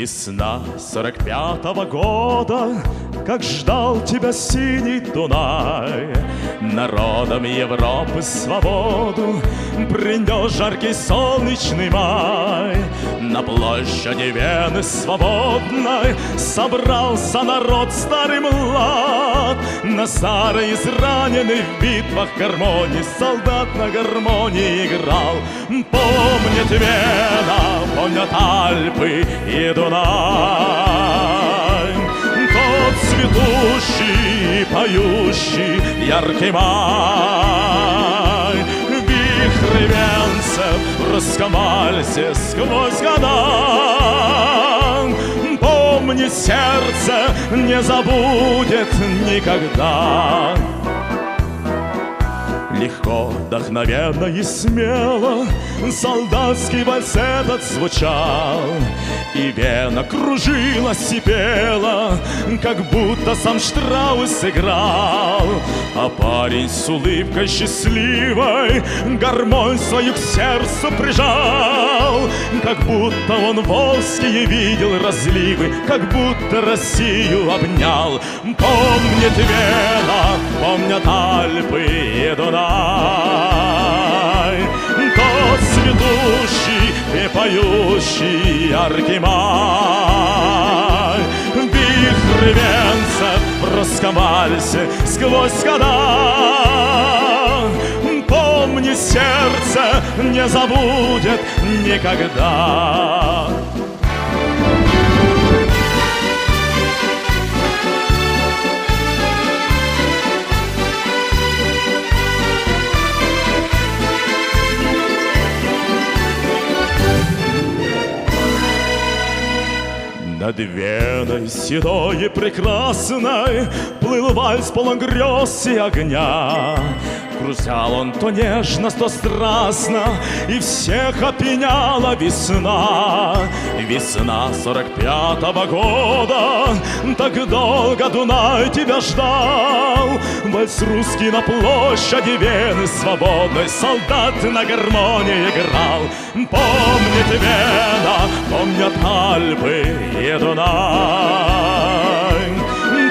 Весна 45-го года, как ждал тебя синий Дунай. Народам Европы свободу принес жаркий солнечный май. На площади Вены свободной собрался народ старый млад. На старой израненной в битвах гармонии солдат на гармонии играл. Помнит Вена, помнят Альпы и Дунай. Тот цветущий, поющий, яркий май. Вихры венцев в русском вальсе сквозь года. Помни, сердце не забудет никогда. Легко, вдохновенно и смело солдатский вальс этот звучал. И Вена кружилась и пела, как будто сам Штраус играл. А парень с улыбкой счастливой гармонь свою к сердцу прижал. Как будто он волжские видел разливы, как будто Россию обнял. Помнит Вена, помнят Альпы и Дунай. Тот цветущий и поющий яркий май. Вихры венцев в русском вальсе сквозь года. Помни, сердце не забудет никогда. Над Веной седой и прекрасной плыл вальс полон грез и огня. Кружал он то нежно, то страстно, и всех опьяняла весна. Весна 45-го года, так долго Дунай тебя ждал. Вальс русский на площади Вены свободной солдат на гармонии играл. Помнит Вена, помнят Альпы и Дунай.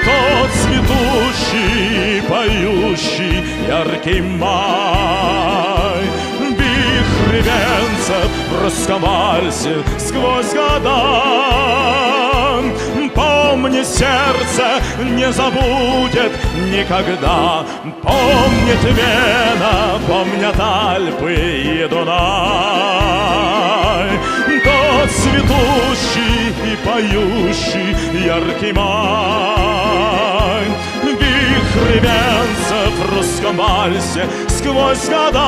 Тот цветущий, поющий, яркий май. Вихры венцев в русском вальсе сквозь года. Помни, сердце не забудет никогда. Помнит Вена, помнят Альпы и Дунай. Тот цветущий и поющий яркий май. Вихры венцев в русском вальсе сквозь года.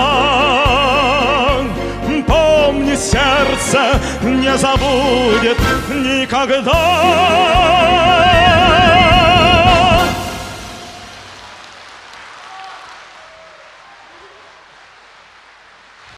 Помни, сердце не забудет никогда.